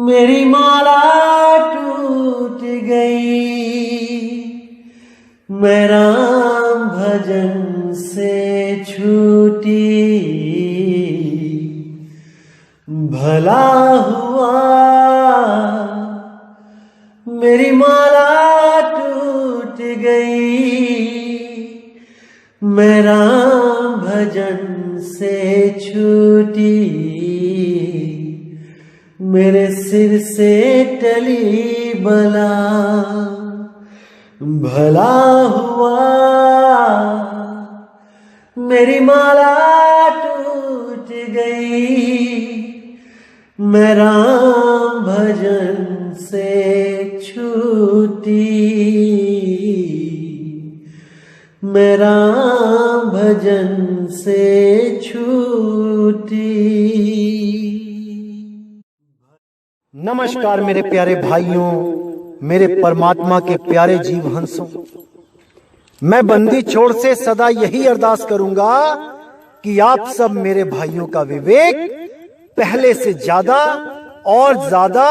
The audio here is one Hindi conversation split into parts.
मेरी माला टूट गई, मैं राम भजन से छूटी। भला हुआ मेरी माला टूट गई, मैं राम भजन से छूटी। मेरे सिर से टली बला, भला हुआ मेरी माला टूट गई, मैं राम भजन से छूटी। मैं राम भजन से छूटी। नमस्कार मेरे प्यारे भाइयों, मेरे परमात्मा के प्यारे जीव हंसों। मैं बंदी छोड़ से सदा यही अरदास करूंगा कि आप सब मेरे भाइयों का विवेक पहले से ज्यादा और ज्यादा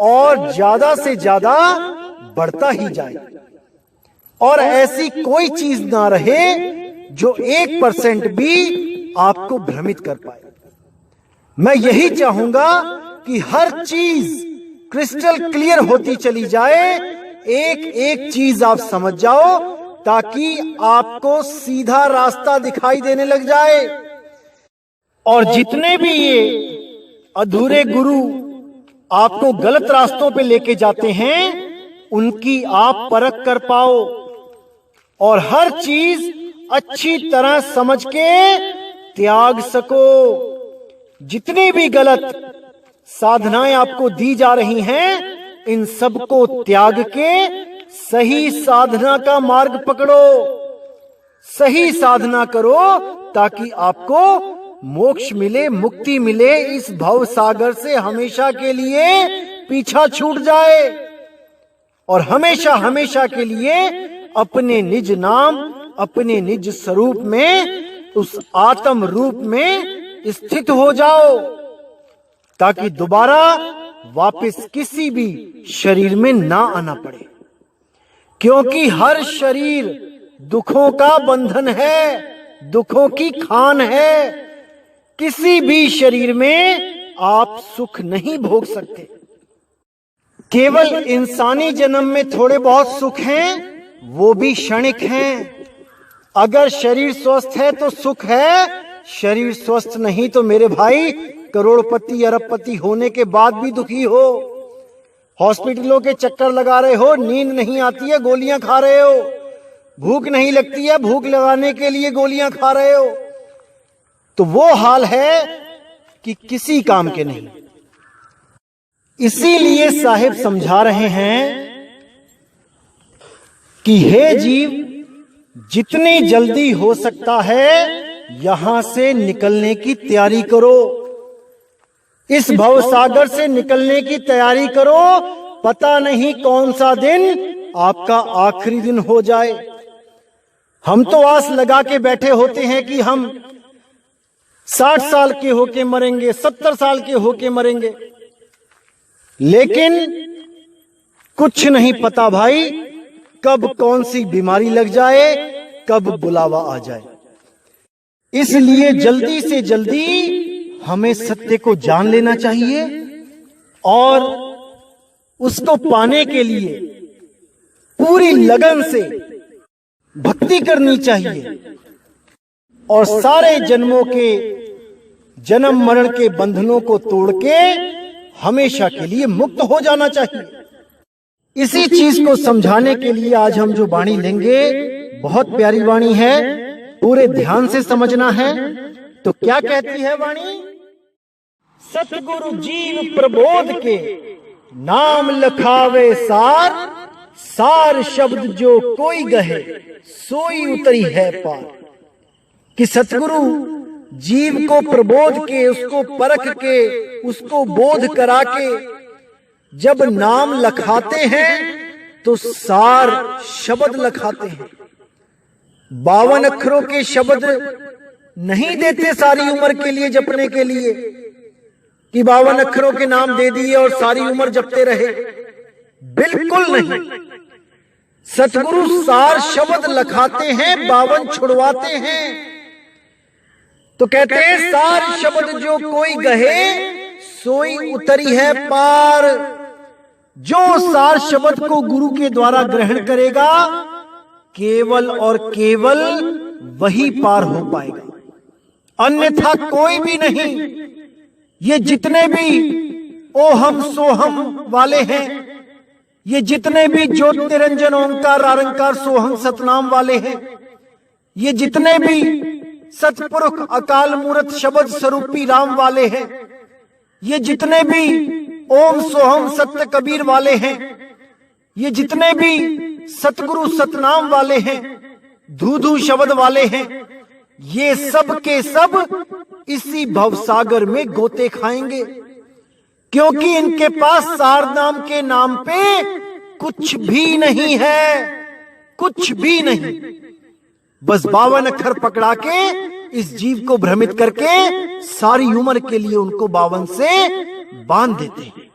और ज्यादा से ज्यादा बढ़ता ही जाए, और ऐसी कोई चीज ना रहे जो 1% भी आपको भ्रमित कर पाए। मैं यही चाहूंगा कि हर चीज क्रिस्टल क्लियर होती चली जाए, एक एक चीज आप समझ जाओ, ताकि आपको सीधा रास्ता दिखाई देने लग जाए। और जितने भी ये अधूरे गुरु आपको गलत रास्तों पे लेके जाते हैं, उनकी आप परख कर पाओ और हर चीज अच्छी तरह समझ के त्याग सको। जितनी भी गलत साधनाएं आपको दी जा रही हैं, इन सबको त्याग के सही साधना का मार्ग पकड़ो, सही साधना करो, ताकि आपको मोक्ष मिले, मुक्ति मिले, इस भव सागर से हमेशा के लिए पीछा छूट जाए और हमेशा हमेशा के लिए अपने निज नाम, अपने निज स्वरूप में, उस आत्म रूप में स्थित हो जाओ, ताकि दोबारा वापस किसी भी शरीर में ना आना पड़े। क्योंकि हर शरीर दुखों का बंधन है, दुखों की खान है। किसी भी शरीर में आप सुख नहीं भोग सकते। केवल इंसानी जन्म में थोड़े बहुत सुख हैं, वो भी क्षणिक हैं। अगर शरीर स्वस्थ है तो सुख है, शरीर स्वस्थ नहीं तो मेरे भाई करोड़पति अरबपति होने के बाद भी दुखी हो। हॉस्पिटलों के चक्कर लगा रहे हो, नींद नहीं आती है, गोलियां खा रहे हो। भूख नहीं लगती है, भूख लगाने के लिए गोलियां खा रहे हो। तो वो हाल है कि किसी काम के नहीं। इसीलिए साहिब समझा रहे हैं कि हे जीव, जितनी जल्दी हो सकता है यहां से निकलने की तैयारी करो, इस भव सागर से निकलने की तैयारी करो। पता नहीं कौन सा दिन आपका आखिरी दिन हो जाए। हम तो आस लगा के बैठे होते हैं कि हम 60 साल के होके मरेंगे, 70 साल के होके मरेंगे, लेकिन कुछ नहीं पता भाई, कब कौन सी बीमारी लग जाए, कब बुलावा आ जाए। इसलिए जल्दी से जल्दी हमें सत्य को जान लेना चाहिए और उसको पाने के लिए पूरी लगन से भक्ति करनी चाहिए और सारे जन्मों के जन्म मरण के बंधनों को तोड़ के हमेशा के लिए मुक्त हो जाना चाहिए। इसी चीज को समझाने के लिए आज हम जो वाणी लेंगे, बहुत प्यारी वाणी है, पूरे ध्यान से समझना है। तो क्या कहती है वाणी? सतगुरु जीव प्रबोध के नाम लखावे सार, सार शब्द जो कोई गहे सोई उतरी है पार। कि सतगुरु जीव को प्रबोध के, उसको परख के, उसको बोध करा के जब नाम लखाते हैं तो सार शब्द लखाते हैं। 52 अक्षरों के शब्द नहीं देते सारी उम्र के लिए जपने के लिए, कि 52 अक्षरों के नाम दे दिए और सारी उम्र जपते रहे। बिल्कुल नहीं। सतगुरु सार शब्द लखाते हैं, 52 छुड़वाते हैं। तो कहते हैं सार शब्द जो कोई गहे सोई उतरी है पार। जो सार शब्द को गुरु के द्वारा ग्रहण करेगा केवल और केवल वही पार हो पाएगा, अन्यथा कोई भी नहीं। ये जितने भी ओ हम सो हम वाले हैं, ये जितने भी ज्योत निरंजन ओंकार आरंकार सोहम सतनाम वाले हैं, ये जितने भी सतपुरुष अकाल मूर्त शब्द स्वरूपी राम वाले हैं, ये जितने भी ओम सोहम सत्य कबीर वाले हैं, ये जितने भी सतगुरु सतनाम वाले हैं, धूधू शब्द वाले हैं, ये सब के सब इसी भवसागर में गोते खाएंगे, क्योंकि इनके पास सार नाम के नाम पे कुछ भी नहीं है, कुछ भी नहीं। बस 52 अक्षर पकड़ा के इस जीव को भ्रमित करके सारी उम्र के लिए उनको 52 से बांध देते हैं।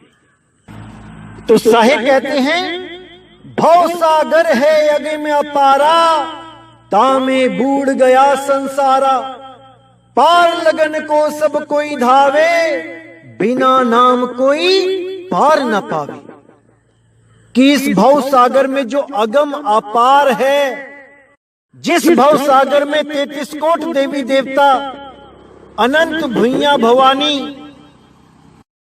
तो साहे कहते हैं भव सागर है अगे में अपारा, तामे बूढ़ गया संसारा। पार लगन को सब कोई धावे, बिना नाम कोई पार न पावे। कि इस भव सागर में जो अगम अपार है, जिस भव सागर में 33 कोट देवी देवता, अनंत भुइयां भवानी,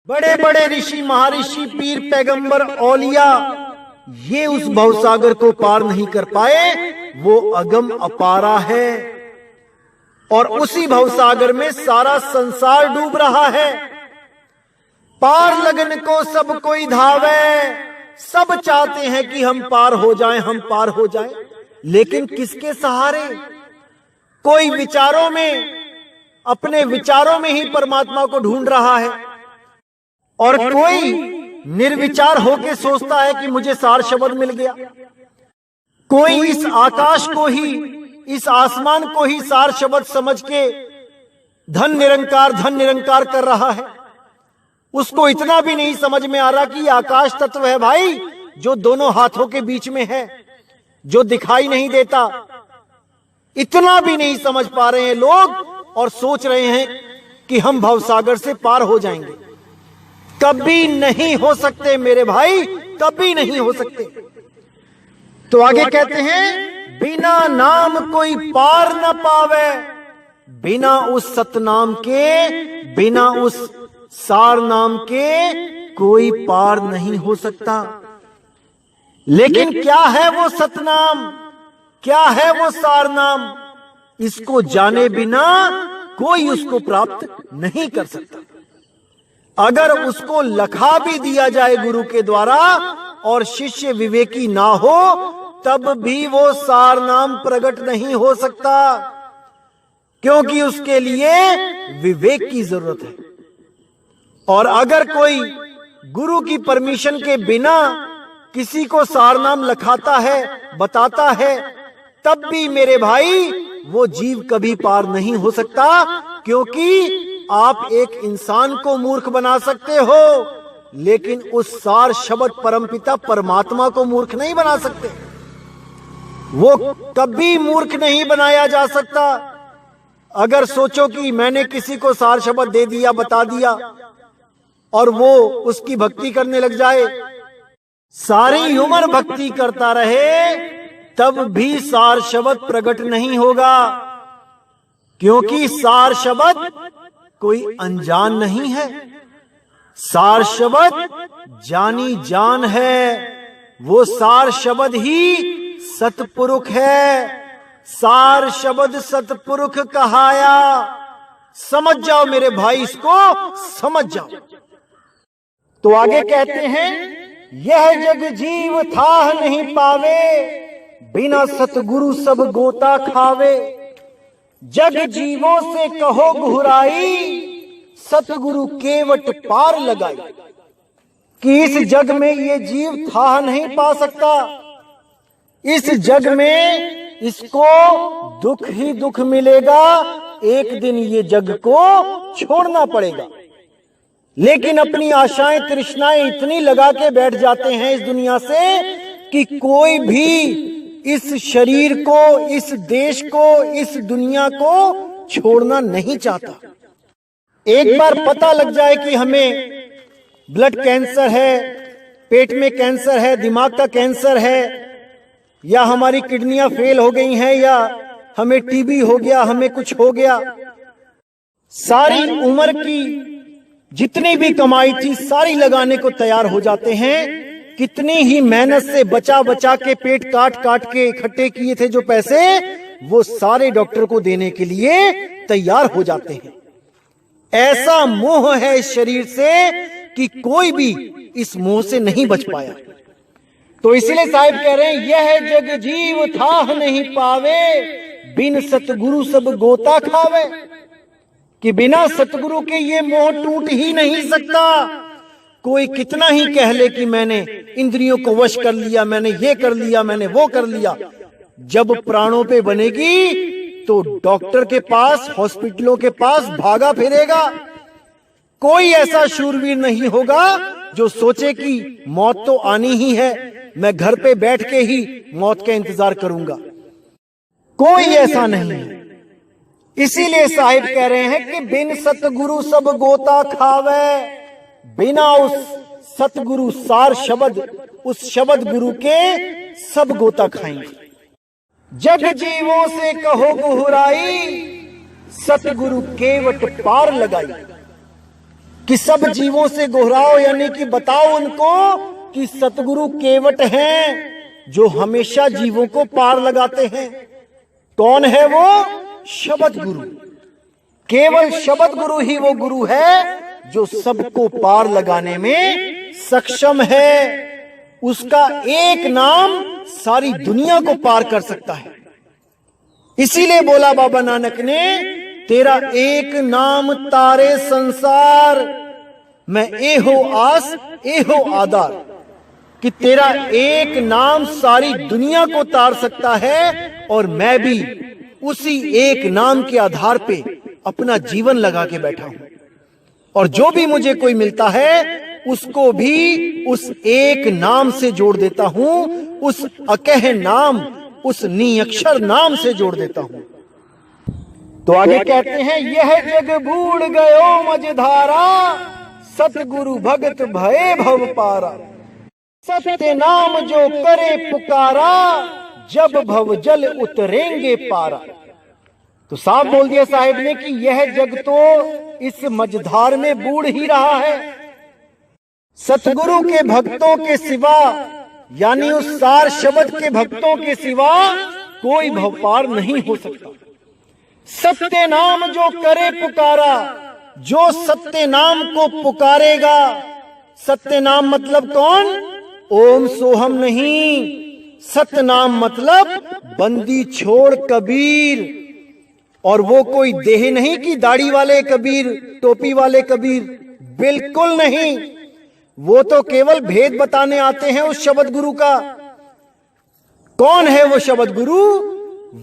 बड़े बड़े ऋषि महर्षि पीर पैगंबर औलिया, ये उस भवसागर को पार नहीं कर पाए। वो अगम अपारा है और उसी भवसागर में सारा संसार डूब रहा है। पार लगन को सब कोई धावे, सब चाहते हैं कि हम पार हो जाएं, हम पार हो जाएं, लेकिन किसके सहारे? कोई विचारों में, अपने विचारों में ही परमात्मा को ढूंढ रहा है, और कोई निर्विचार होके सोचता है कि मुझे सार शब्द मिल गया। कोई इस आकाश को ही, इस आसमान को ही सार शब्द समझ के धन निरंकार कर रहा है। उसको इतना भी नहीं समझ में आ रहा कि आकाश तत्व है भाई, जो दोनों हाथों के बीच में है, जो दिखाई नहीं देता। इतना भी नहीं समझ पा रहे हैं लोग और सोच रहे हैं कि हम भवसागर से पार हो जाएंगे। कभी नहीं हो सकते मेरे भाई, कभी नहीं हो सकते। तो आगे कहते हैं बिना नाम कोई पार न पावे, बिना उस सतनाम के, बिना उस सार नाम के कोई पार नहीं हो सकता। लेकिन क्या है वो सतनाम, क्या है वो सार नाम? इसको जाने बिना कोई उसको प्राप्त नहीं कर सकता। अगर उसको लखा भी दिया जाए गुरु के द्वारा और शिष्य विवेकी ना हो, तब भी वो सार नाम प्रकट नहीं हो सकता, क्योंकि उसके लिए विवेक की जरूरत है। और अगर कोई गुरु की परमिशन के बिना किसी को सार नाम लखाता है, बताता है, तब भी मेरे भाई वो जीव कभी पार नहीं हो सकता, क्योंकि आप एक इंसान को मूर्ख बना सकते हो, लेकिन उस सार शब्द परमपिता परमात्मा को मूर्ख नहीं बना सकते। वो कभी मूर्ख नहीं बनाया जा सकता। अगर सोचो कि मैंने किसी को सार शब्द दे दिया, बता दिया, और वो उसकी भक्ति करने लग जाए, सारी उम्र भक्ति करता रहे, तब भी सार शब्द प्रकट नहीं होगा, क्योंकि सार शब्द कोई अनजान नहीं है। सार शब्द जानी जान है। वो सार शब्द ही सतपुरुष है। सार शब्द सतपुरुष कहाया। समझ जाओ मेरे भाई, इसको समझ जाओ। तो आगे कहते हैं यह जग जीव था नहीं पावे, बिना सतगुरु सब गोता खावे। जग जीवों से कहो घुराई, सतगुरु केवट पार लगाई। कि इस जग में ये जीव था नहीं पा सकता, इस जग में इसको दुख ही दुख मिलेगा। एक दिन ये जग को छोड़ना पड़ेगा। लेकिन अपनी आशाएं तृष्णाएं इतनी लगा के बैठ जाते हैं इस दुनिया से कि कोई भी इस शरीर को, इस देश को, इस दुनिया को छोड़ना नहीं चाहता। एक बार पता लग जाए कि हमें ब्लड कैंसर है, पेट में कैंसर है, दिमाग का कैंसर है, या हमारी किडनियां फेल हो गई हैं, या हमें टीबी हो गया, हमें कुछ हो गया, सारी उम्र की जितनी भी कमाई थी सारी लगाने को तैयार हो जाते हैं। कितनी ही मेहनत से बचा बचा के, पेट काट काट के इकट्ठे किए थे जो पैसे, वो सारे डॉक्टर को देने के लिए तैयार हो जाते हैं। ऐसा मोह है इस शरीर से कि कोई भी इस मोह से नहीं बच पाया। तो इसलिए साहिब कह रहे हैं, यह जग जीव थाह नहीं पावे, बिन सतगुरु सब गोता खावे। कि बिना सतगुरु के ये मोह टूट ही नहीं सकता। कोई कितना ही कह ले कि मैंने इंद्रियों को वश कर लिया, मैंने ये कर लिया, मैंने वो कर लिया, जब प्राणों पे बनेगी तो डॉक्टर के पास, हॉस्पिटलों के पास भागा फिरेगा। कोई ऐसा शूरवीर नहीं होगा जो सोचे कि मौत तो आनी ही है, मैं घर पे बैठ के ही मौत का इंतजार करूंगा। कोई ऐसा नहीं है। इसीलिए साहिब कह रहे हैं कि बिन सतगुरु सब गोता खावे, बिना उस सतगुरु सार शब्द, उस शब्द गुरु के सब गोता खाएंगे। जग जीवों से कहो गुहुराई, सतगुरु केवट पार लगाई। कि सब जीवों से गुहराओ, यानी कि बताओ उनको कि सतगुरु केवट हैं जो हमेशा जीवों को पार लगाते हैं। कौन है वो? शब्द गुरु। केवल शब्द गुरु ही वो गुरु है जो सबको पार लगाने में सक्षम है। उसका एक नाम सारी दुनिया को पार कर सकता है। इसीलिए बोला बाबा नानक ने, तेरा एक नाम तारे संसार, मैं एहो आस एहो आधार। कि तेरा एक नाम सारी दुनिया को तार सकता है, और मैं भी उसी एक नाम के आधार पे अपना जीवन लगा के बैठा हूं। और जो भी मुझे कोई मिलता है उसको भी उस एक नाम से जोड़ देता हूं, उस अकह नाम, उस निअक्षर नाम से जोड़ देता हूं। तो आगे कहते हैं, यह जग बूढ़ गयो मझधारा, सतगुरु भगत भये भव पारा। सत्य नाम जो करे पुकारा, जब भव जल उतरेंगे पारा। तो साफ बोल दिया साहिब ने कि यह जग तो इस मझधार में बूढ़ ही रहा है। सतगुरु के भक्तों के सिवा, यानी उस सार शब्द के भक्तों के सिवा कोई भव पार नहीं हो सकता। सत्य नाम जो करे पुकारा, जो सत्य नाम को पुकारेगा। सत्य नाम मतलब कौन? ओम सोहम नहीं। सत्य नाम मतलब बंदी छोड़ कबीर। और वो कोई देह नहीं कि दाढ़ी वाले कबीर, टोपी वाले कबीर, बिल्कुल नहीं। वो तो केवल भेद बताने आते हैं उस शब्द गुरु का। कौन है वो शब्द गुरु?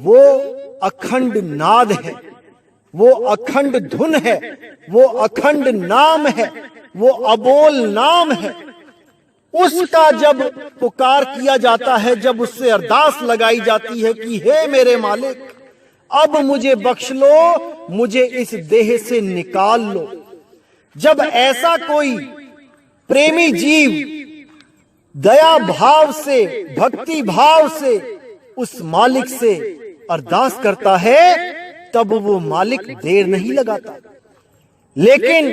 वो अखंड नाद है, वो अखंड धुन है, वो अखंड नाम है, वो अबोल नाम है। उसका जब पुकार किया जाता है, जब उससे अरदास लगाई जाती है कि हे मेरे मालिक, अब मुझे बख्श लो, मुझे इस देह से निकाल लो। जब ऐसा कोई प्रेमी जीव दया भाव से, भक्ति भाव से उस मालिक से अरदास करता है, तब वो मालिक देर नहीं लगाता। लेकिन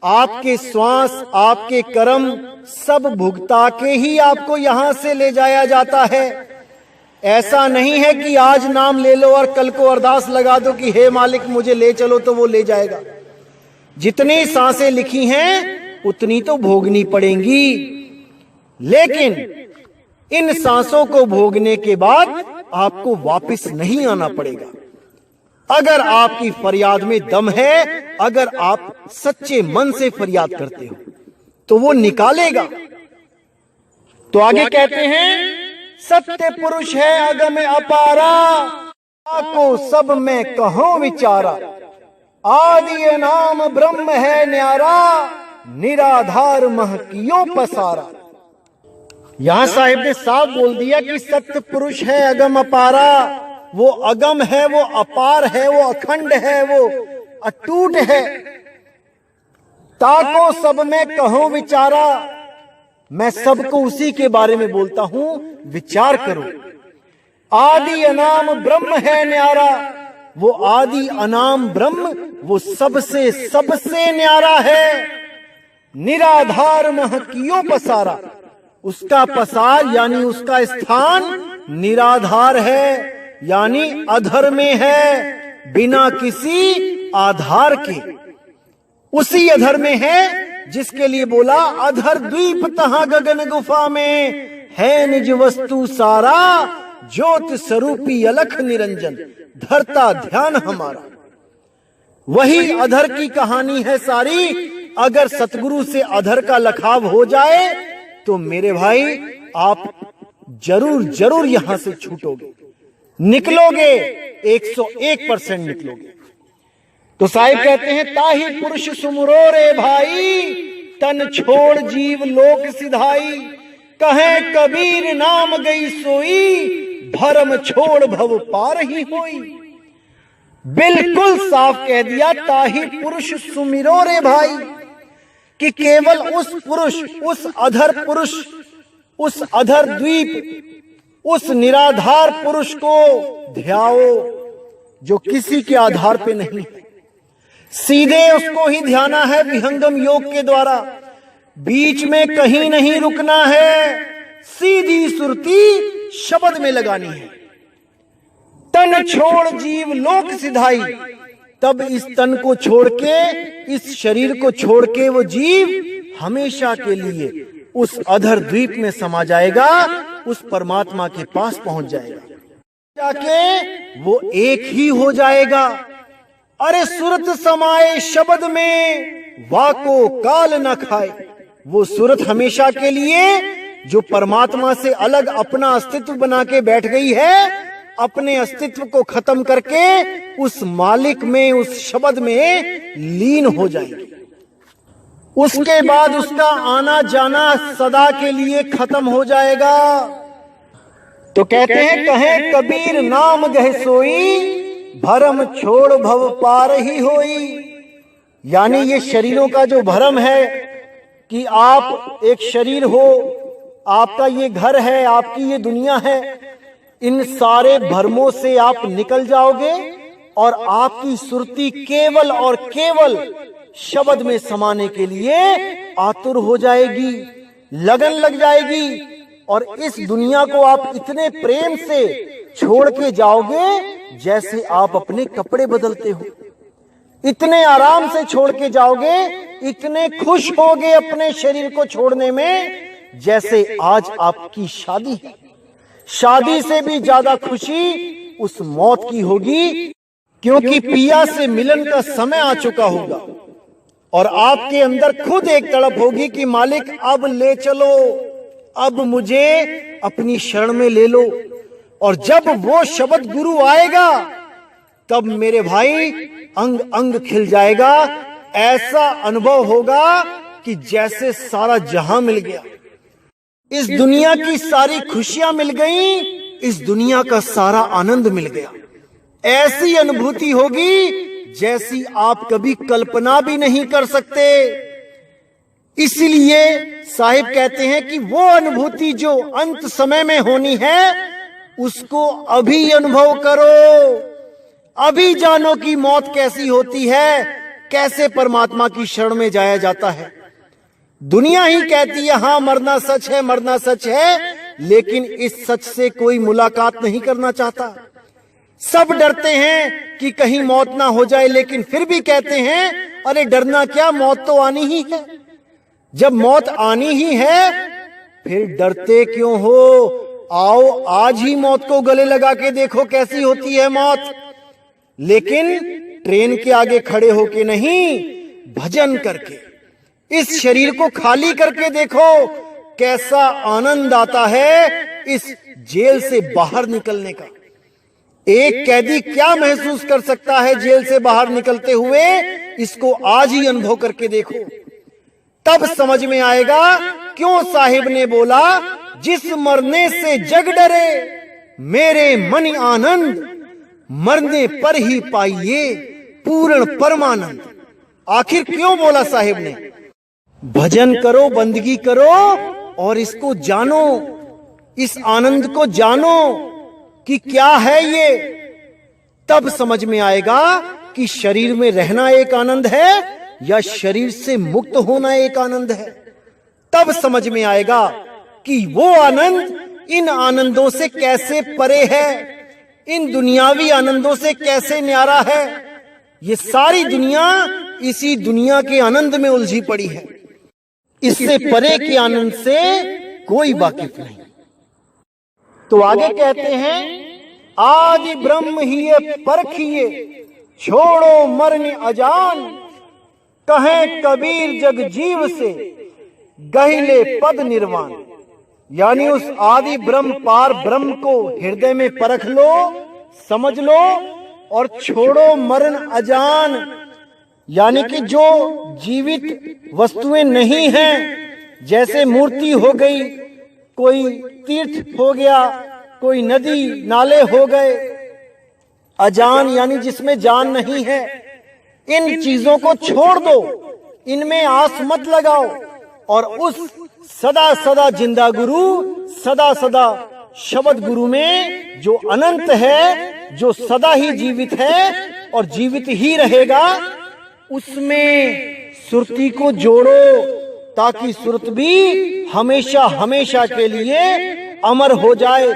आपके श्वास, आपके कर्म सब भुगता के ही आपको यहां से ले जाया जाता है। ऐसा नहीं है कि आज नाम ले लो और कल को अरदास लगा दो कि हे मालिक मुझे ले चलो तो वो ले जाएगा। जितनी सांसें लिखी हैं उतनी तो भोगनी पड़ेंगी, लेकिन इन सांसों को भोगने के बाद आपको वापस नहीं आना पड़ेगा। अगर आपकी फरियाद में दम है, अगर आप सच्चे मन से फरियाद करते हो तो वो निकालेगा। तो आगे कहते हैं, सत्य पुरुष है अगम अपारा, को सब में कहो विचारा। आदि नाम ब्रह्म है न्यारा, निराधार महकियों पसारा। यहां साहिब ने साफ बोल दिया कि सत्य पुरुष है अगम अपारा। वो अगम है, वो अपार है, वो अखंड है, वो अटूट है। ताको सब में कहो विचारा, मैं सबको उसी के बारे में बोलता हूं, विचार करो। आदि अनाम ब्रह्म है न्यारा, वो आदि अनाम ब्रह्म वो सबसे सबसे न्यारा है। निराधार महकियों पसारा, उसका पसार यानी उसका स्थान निराधार है, यानी अधर में है, बिना किसी आधार के। उसी अधर में है जिसके लिए बोला अधर द्वीप तहां गगन गुफा में है निज वस्तु सारा, ज्योत स्वरूपी अलख निरंजन धरता ध्यान हमारा। वही अधर की कहानी है सारी। अगर सतगुरु से अधर का लखाव हो जाए तो मेरे भाई आप जरूर जरूर यहां से छूटोगे, निकलोगे, 101% निकलोगे। तो साहिब कहते हैं ताही पुरुष सुमुरो रे भाई, तन छोड़ जीव लोक सिधाई। कहे कबीर नाम गई सोई, भरम छोड़ भव पार ही होई। बिल्कुल साफ कह दिया ताही पुरुष सुमिरो रे भाई, कि केवल उस पुरुष, उस अधर पुरुष, उस अधर द्वीप, उस निराधार पुरुष को ध्याओ जो किसी के आधार पे नहीं है। सीधे उसको ही ध्याना है विहंगम योग के द्वारा, बीच में कहीं नहीं रुकना है, सीधी सुरती शब्द में लगानी है। तन छोड़ जीव लोक सिधाई, तब इस तन को छोड़ के, इस शरीर को छोड़ के वो जीव हमेशा के लिए उस अधर द्वीप में समा जाएगा, उस परमात्मा के पास पहुंच जाएगा, जाके वो एक ही हो जाएगा। अरे सुरत समाए शब्द में, वाको काल न खाए। वो सुरत हमेशा के लिए जो परमात्मा से अलग अपना अस्तित्व बना के बैठ गई है, अपने अस्तित्व को खत्म करके उस मालिक में, उस शब्द में लीन हो जाएगी। उसके बाद उसका आना जाना सदा के लिए खत्म हो जाएगा। तो कहते हैं कहे कबीर नाम गह सोई, भरम छोड़ भव पार ही होई। यानी ये शरीरों का जो भरम है कि आप एक शरीर हो, आपका ये घर है, आपकी ये दुनिया है, इन सारे भरमों से आप निकल जाओगे और आपकी सुरती केवल और केवल शब्द में समाने के लिए आतुर हो जाएगी, लगन लग जाएगी। और इस दुनिया को आप इतने प्रेम से छोड़ के जाओगे जैसे आप अपने कपड़े बदलते हो, इतने आराम से छोड़ के जाओगे, इतने खुश होगे अपने शरीर को छोड़ने में जैसे आज आपकी शादी है। शादी से भी ज्यादा खुशी उस मौत की होगी, क्योंकि पिया से मिलन का समय आ चुका होगा और आपके अंदर खुद एक तड़प होगी कि मालिक अब ले चलो, अब मुझे अपनी शरण में ले लो। और जब वो शब्द गुरु आएगा तब मेरे भाई अंग अंग खिल जाएगा। ऐसा अनुभव होगा कि जैसे सारा जहां मिल गया, इस दुनिया की सारी खुशियां मिल गई, इस दुनिया का सारा आनंद मिल गया। ऐसी अनुभूति होगी जैसी आप कभी कल्पना भी नहीं कर सकते। इसीलिए साहिब कहते हैं कि वो अनुभूति जो अंत समय में होनी है उसको अभी अनुभव करो, अभी जानो कि मौत कैसी होती है, कैसे परमात्मा की शरण में जाया जाता है। दुनिया ही कहती है हाँ मरना सच है, मरना सच है, लेकिन इस सच से कोई मुलाकात नहीं करना चाहता। सब डरते हैं कि कहीं मौत ना हो जाए, लेकिन फिर भी कहते हैं अरे डरना क्या, मौत तो आनी ही है। जब मौत आनी ही है फिर डरते क्यों हो? आओ आज ही मौत को गले लगा के देखो कैसी होती है मौत। लेकिन ट्रेन के आगे खड़े होके नहीं, भजन करके, इस शरीर को खाली करके देखो कैसा आनंद आता है इस जेल से बाहर निकलने का। एक कैदी क्या महसूस कर सकता है जेल से बाहर निकलते हुए, इसको आज ही अनुभव करके देखो। तब समझ में आएगा क्यों साहिब ने बोला, जिस मरने से जग डरे मेरे मन आनंद, मरने पर ही पाइए पूर्ण परमानंद। आखिर क्यों बोला साहिब ने? भजन करो, बंदगी करो और इसको जानो, इस आनंद को जानो कि क्या है ये। तब समझ में आएगा कि शरीर में रहना एक आनंद है या शरीर से मुक्त होना एक आनंद है। तब समझ में आएगा कि वो आनंद इन आनंदों से कैसे परे है, इन दुनियावी आनंदों से कैसे न्यारा है। ये सारी दुनिया इसी दुनिया के आनंद में उलझी पड़ी है, इससे परे के आनंद से कोई वाकिफ नहीं। तो आगे कहते हैं, आदि ब्रह्म ही परखिए छोड़ो मरन अजान, कहें कबीर जग जीव से गहिले पद निर्वाण। यानी उस आदि ब्रह्म पार ब्रह्म को हृदय में परख लो, समझ लो और छोड़ो मरण अजान। यानी कि जो जीवित वस्तुएं नहीं हैं, जैसे मूर्ति हो गई, कोई तीर्थ हो गया, कोई नदी नाले हो गए, अजान यानी जिसमें जान नहीं है, इन चीजों को छोड़ दो, इनमें आस मत लगाओ और उस सदा सदा जिंदा गुरु, सदा सदा शब्द गुरु में जो अनंत है, जो सदा ही जीवित है और जीवित ही रहेगा, उसमें सुरती को जोड़ो ताकि सुरत भी हमेशा हमेशा के लिए अमर हो जाए।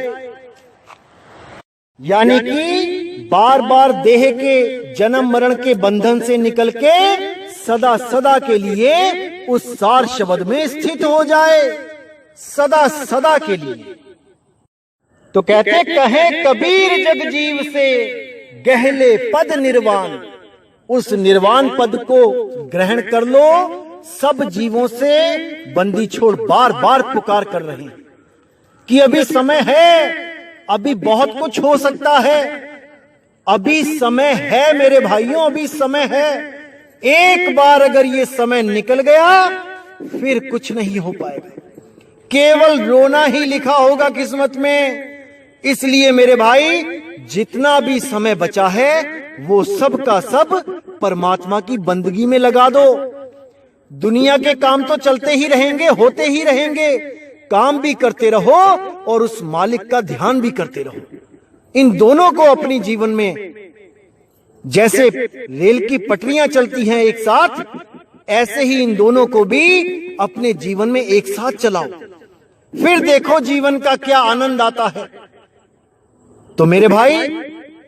यानी कि बार बार देह के जन्म मरण के बंधन से निकल के सदा सदा के लिए उस सार शब्द में स्थित हो जाए, सदा सदा के लिए। तो कहते कहे कबीर जग जीव से गहले पद निर्वाण, उस निर्वाण पद को ग्रहण कर लो। सब जीवों से बंदी छोड़ बार बार पुकार कर रहे हैं कि अभी समय है, अभी बहुत कुछ हो सकता है, अभी समय है मेरे भाइयों, अभी समय है। एक बार अगर ये समय निकल गया फिर कुछ नहीं हो पाएगा, केवल रोना ही लिखा होगा किस्मत में। इसलिए मेरे भाई, जितना भी समय बचा है वो सब का सब परमात्मा की बंदगी में लगा दो। दुनिया के काम तो चलते ही रहेंगे, होते ही रहेंगे, काम भी करते रहो और उस मालिक का ध्यान भी करते रहो। इन दोनों को अपनी जीवन में, जैसे रेल की पटरियां चलती हैं एक साथ, ऐसे ही इन दोनों को भी अपने जीवन में एक साथ चलाओ, फिर देखो जीवन का क्या आनंद आता है। तो मेरे भाई,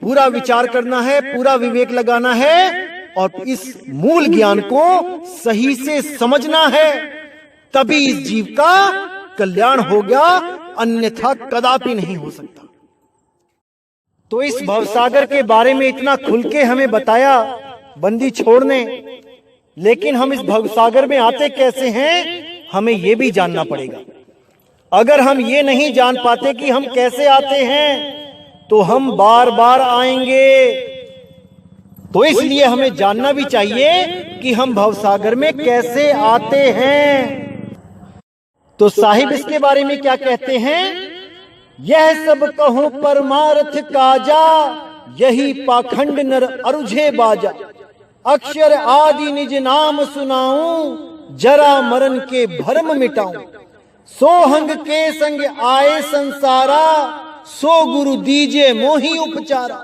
पूरा विचार करना है, पूरा विवेक लगाना है और इस मूल ज्ञान को सही से समझना है, तभी इस जीव का कल्याण हो गया, अन्यथा कदापि नहीं हो सकता। तो इस भवसागर के बारे में इतना खुल के हमें बताया बंदी छोड़ने, लेकिन हम इस भवसागर में आते कैसे हैं, हमें यह भी जानना पड़ेगा। अगर हम ये नहीं जान पाते कि हम कैसे आते हैं तो हम बार बार आएंगे। तो इसलिए हमें जानना भी चाहिए कि हम भवसागर में कैसे आते हैं। तो साहिब इसके बारे में क्या कहते हैं, यह सब कहूं परमार्थ काजा, यही पाखंड नर अरुझे बाजा। अक्षर आदि निज नाम सुनाऊं, जरा मरण के भरम मिटाऊं। सोहंग के संग आए संसारा, सो गुरु दीजे मोही उपचारा।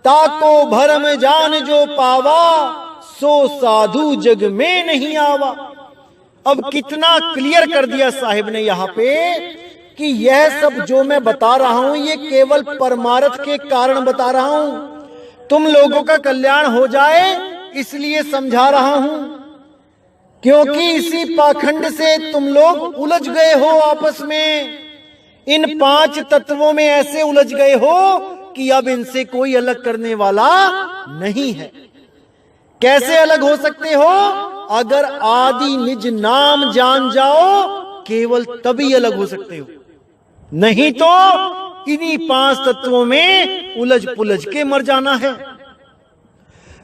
ताको भरम जान जो पावा, सो साधु जग में नहीं आवा। अब कितना क्लियर कर दिया साहिब ने यहाँ पे कि यह सब जो मैं बता रहा हूं ये केवल परमार्थ के कारण बता रहा हूं, तुम लोगों का कल्याण हो जाए इसलिए समझा रहा हूं, क्योंकि इसी पाखंड से तुम लोग उलझ गए हो आपस में। इन 5 तत्वों में ऐसे उलझ गए हो कि अब इनसे कोई अलग करने वाला नहीं है। कैसे अलग हो सकते हो, अगर आदि निज नाम जान जाओ, केवल तभी अलग हो सकते हो, नहीं तो इन्हीं 5 तत्वों में उलझ पुलझ के मर जाना है।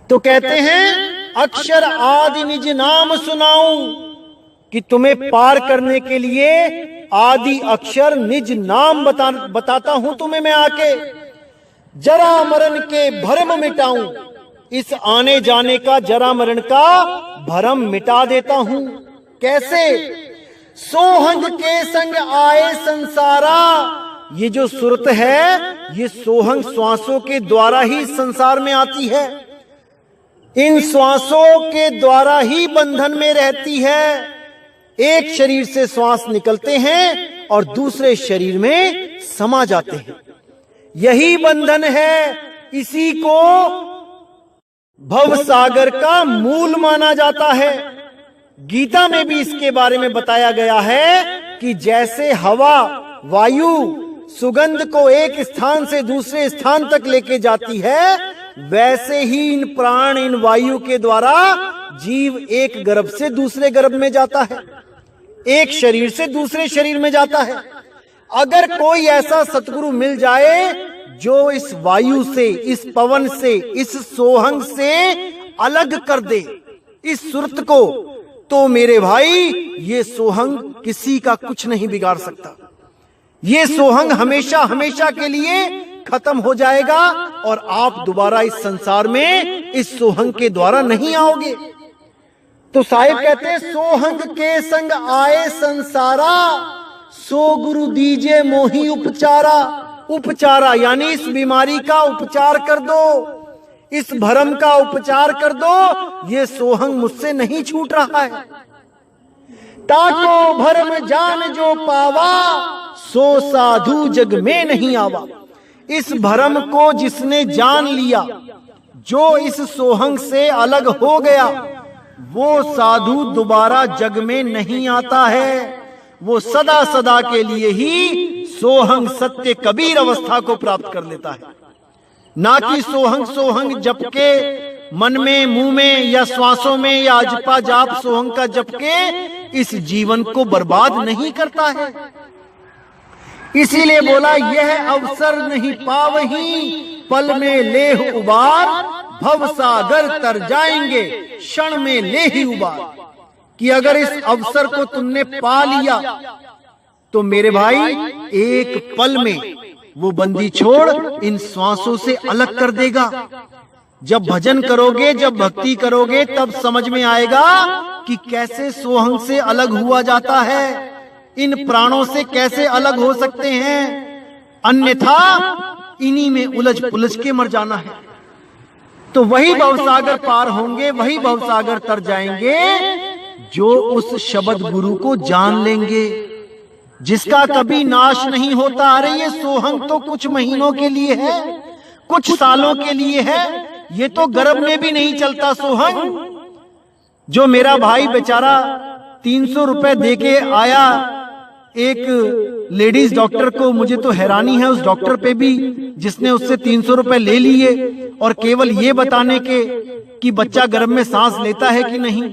तो कहते हैं अक्षर आदि निज नाम सुनाऊं, कि तुम्हें पार करने के लिए आदि अक्षर निज नाम बताता हूं तुम्हें मैं आके। जरा मरण के भरम मिटाऊं, इस आने जाने का जरा मरण का भरम मिटा देता हूं। कैसे? सोहंग के संग आए संसारा। ये जो सुरत है ये सोहंग श्वासों के द्वारा ही संसार में आती है। इन श्वासों के द्वारा ही बंधन में रहती है। एक शरीर से श्वास निकलते हैं और दूसरे शरीर में समा जाते हैं। यही बंधन है। इसी को भव सागर का मूल माना जाता है। गीता में भी इसके बारे में बताया गया है कि जैसे हवा, वायु सुगंध को एक स्थान से दूसरे स्थान तक लेके जाती है, वैसे ही इन प्राण, इन वायु के द्वारा जीव एक गर्भ से दूसरे गर्भ में जाता है, एक शरीर से दूसरे शरीर में जाता है। अगर कोई ऐसा सतगुरु मिल जाए जो इस वायु से, इस पवन से, इस सोहंग से अलग कर दे इस सुरत को, तो मेरे भाई ये सोहंग किसी का कुछ नहीं बिगाड़ सकता। ये सोहंग हमेशा हमेशा के लिए खत्म हो जाएगा और आप दोबारा इस संसार में इस सोहंग के द्वारा नहीं आओगे। तो साहिब कहते हैं सोहंग के संग आए संसारा, सो गुरु दीजे मोही उपचारा। उपचारा यानी इस बीमारी का उपचार कर दो, इस भरम का उपचार कर दो। ये सोहंग मुझसे नहीं छूट रहा है। ताको भरम जान जो पावा, सो साधु जग में नहीं आवा। इस भरम को जिसने जान लिया, जो इस सोहंग से अलग हो गया, वो साधु दोबारा जग में नहीं आता है। वो सदा सदा के लिए ही सोहंग सत्य कबीर अवस्था को प्राप्त कर लेता है। ना कि सोहंग सोहंग जप के मन में, मुंह में या श्वासों में या अजपा जाप सोहंग का जप के इस जीवन को बर्बाद नहीं करता है। इसीलिए बोला यह अवसर नहीं पावही, पल में लेह उबार, भव सागर तर जाएंगे क्षण में ले ही उबार। कि अगर इस अवसर को तुमने पा लिया तो मेरे भाई एक पल में वो बंदी छोड़ इन श्वासों से अलग कर देगा। जब भजन करोगे, जब भक्ति करोगे, तब समझ में आएगा कि कैसे सोहंग से अलग हुआ जाता है, इन प्राणों से कैसे अलग हो सकते हैं। अन्यथा इन्हीं में उलझ पुलझ के मर जाना है। तो वही भवसागर पार होंगे, वही भवसागर तर जाएंगे जो उस शब्द गुरु को जान लेंगे, जिसका कभी नाश नहीं होता। अरे ये सोहंग तो कुछ महीनों के लिए है, कुछ सालों के लिए है। ये तो गर्भ में भी नहीं चलता सोहंग। जो मेरा भाई बेचारा 300 रुपए देके आया एक लेडीज डॉक्टर को, मुझे तो हैरानी है उस डॉक्टर पे भी जिसने उससे 300 रुपए ले लिए और केवल ये बताने के कि बच्चा गर्भ में सांस लेता है कि नहीं।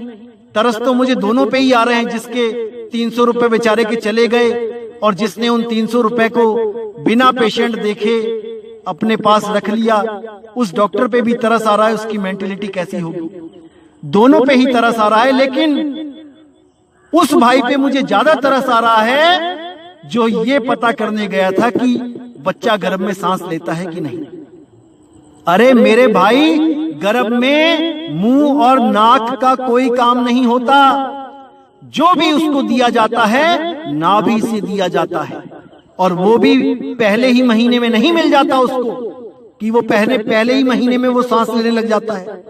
तरस तो मुझे दोनों पे ही आ रहे हैं, जिसके 300 रुपए बेचारे के चले गए और जिसने उन 300 रुपए को बिना पेशेंट देखे अपने पास रख लिया। उस डॉक्टर पे भी तरस आ रहा है, उसकी मेंटेलिटी कैसी होगी। दोनों पे ही तरस आ रहा है, लेकिन उस भाई पे मुझे ज्यादा तरस आ रहा है जो ये पता करने गया था कि बच्चा गर्भ में सांस लेता है कि नहीं। अरे मेरे भाई, गर्भ में मुंह और नाक का कोई काम नहीं होता। जो भी उसको दिया जाता है नाभि से दिया जाता है, और वो भी पहले ही महीने में नहीं मिल जाता उसको कि वो पहले ही महीने में वो सांस लेने लग जाता है।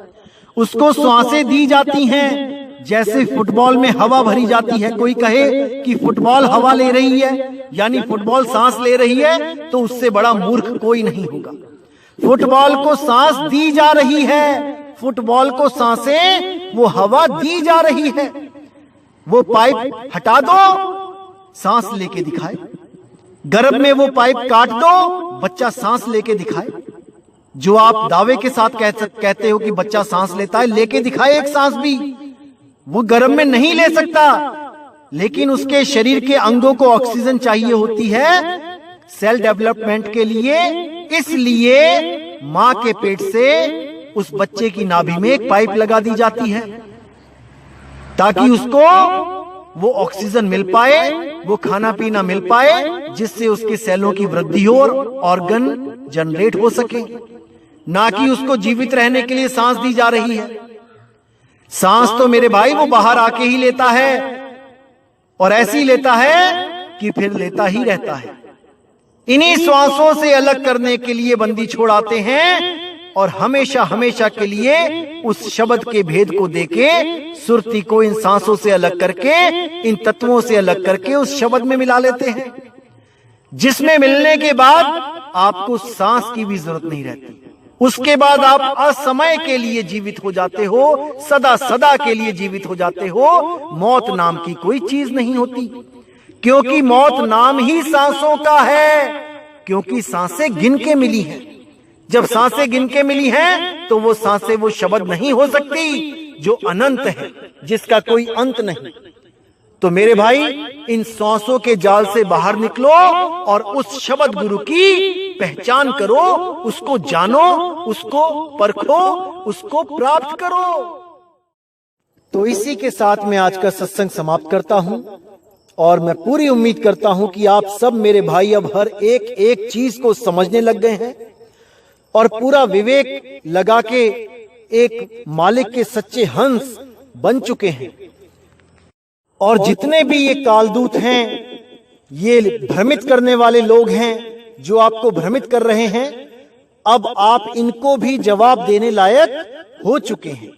उसको सांसें दी जाती हैं, जैसे फुटबॉल में हवा भरी जाती है। कोई कहे कि फुटबॉल हवा ले रही है यानी फुटबॉल सांस ले रही है, तो उससे बड़ा मूर्ख कोई नहीं होगा। फुटबॉल को सांस दी जा रही है, फुटबॉल को सांसें, वो हवा दी जा रही है। वो पाइप हटा दो, सांस लेके दिखाए। गर्भ में वो पाइप काट दो, बच्चा सांस लेके दिखाए। जो आप दावे के साथ कहते हो कि बच्चा सांस लेता है, लेके दिखाए एक सांस भी। वो गर्भ में नहीं ले सकता, लेकिन उसके शरीर के अंगों को ऑक्सीजन चाहिए होती है सेल डेवलपमेंट के लिए। इसलिए मां के पेट से उस बच्चे की नाभि में एक पाइप लगा दी जाती है ताकि उसको वो ऑक्सीजन मिल पाए, वो खाना पीना मिल पाए, जिससे उसके सेलों की वृद्धि हो और ऑर्गन जनरेट हो सके, ना कि उसको जीवित रहने के लिए सांस दी जा रही है। सांस तो मेरे भाई वो बाहर आके ही लेता है, और ऐसी लेता है कि फिर लेता ही रहता है। इन्हीं श्वासों से अलग करने के लिए बंदी छोड़ आते हैं, और हमेशा हमेशा के लिए उस शब्द के भेद को देके, सुरती को इन सांसों से अलग करके, इन तत्वों से अलग करके उस शब्द में मिला लेते हैं, जिसमें मिलने के बाद आपको सांस की भी जरूरत नहीं रहती। उसके बाद आप असमय के लिए जीवित हो जाते हो, सदा सदा के लिए जीवित हो जाते हो। मौत नाम की कोई चीज नहीं होती, क्योंकि मौत नाम ही सांसों का है, क्योंकि सांसें गिन के मिली हैं। जब सांसें गिन के मिली हैं, तो वो सांसें वो शब्द नहीं हो सकती जो अनंत है, जिसका कोई अंत नहीं। तो मेरे भाई, इन सांसों के जाल से बाहर निकलो और उस शब्द गुरु की पहचान करो, उसको जानो, उसको परखो, उसको प्राप्त करो। तो इसी के साथ मैं आज का सत्संग समाप्त करता हूं, और मैं पूरी उम्मीद करता हूं कि आप सब मेरे भाई अब हर एक एक चीज को समझने लग गए हैं, और पूरा विवेक लगा के एक मालिक के सच्चे हंस बन चुके हैं। और जितने भी ये कालदूत हैं, ये भ्रमित करने वाले लोग हैं जो आपको भ्रमित कर रहे हैं, अब आप इनको भी जवाब देने लायक हो चुके हैं।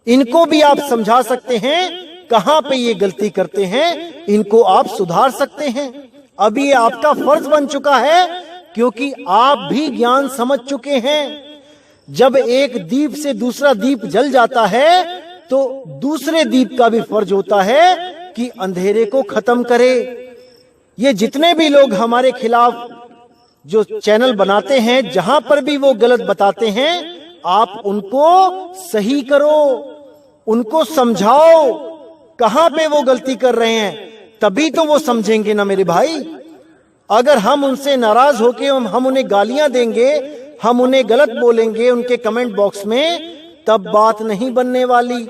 इनको भी आप समझा सकते हैं कहां पे ये गलती करते हैं, इनको आप सुधार सकते हैं। अभी ये आपका फर्ज बन चुका है, क्योंकि आप भी ज्ञान समझ चुके हैं। जब एक दीप से दूसरा दीप जल जाता है, तो दूसरे दीप का भी फर्ज होता है कि अंधेरे को खत्म करे। ये जितने भी लोग हमारे खिलाफ जो चैनल बनाते हैं, जहां पर भी वो गलत बताते हैं, आप उनको सही करो, उनको समझाओ कहां पे वो गलती कर रहे हैं, तभी तो वो समझेंगे ना मेरे भाई। अगर हम उनसे नाराज होके हम उन्हें गालियां देंगे, हम उन्हें गलत बोलेंगे उनके कमेंट बॉक्स में, तब बात नहीं बनने वाली।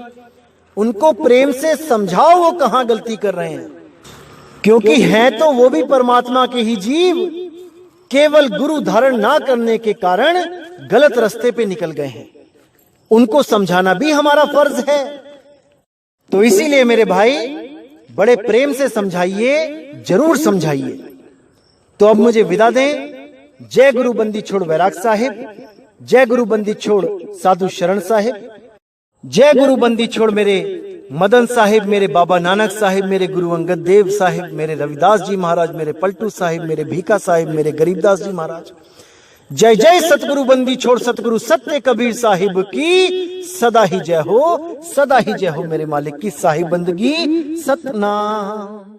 उनको प्रेम से समझाओ वो कहां गलती कर रहे हैं, क्योंकि हैं तो वो भी परमात्मा के ही जीव, केवल गुरु धारण ना करने के कारण गलत रास्ते पे निकल गए हैं। उनको समझाना भी हमारा फर्ज है। तो इसीलिए मेरे भाई, बड़े प्रेम से समझाइए, जरूर समझाइए। तो अब मुझे विदा दें। जय गुरु बंदी छोड़ वैराग साहिब, जय गुरु बंदी छोड़ साधु शरण साहिब, जय गुरु बंदी छोड़ मेरे मदन साहिब, मेरे बाबा नानक साहिब, मेरे गुरु अंगद देव साहिब, मेरे रविदास जी महाराज, मेरे पलटू साहिब, मेरे भीखा साहिब, मेरे गरीबदास जी महाराज। जय जय सतगुरु बंदी छोड़ सतगुरु सत्य कबीर साहिब की सदा ही जय हो, सदा ही जय हो। मेरे मालिक की साहिब बंदगी सतनाम।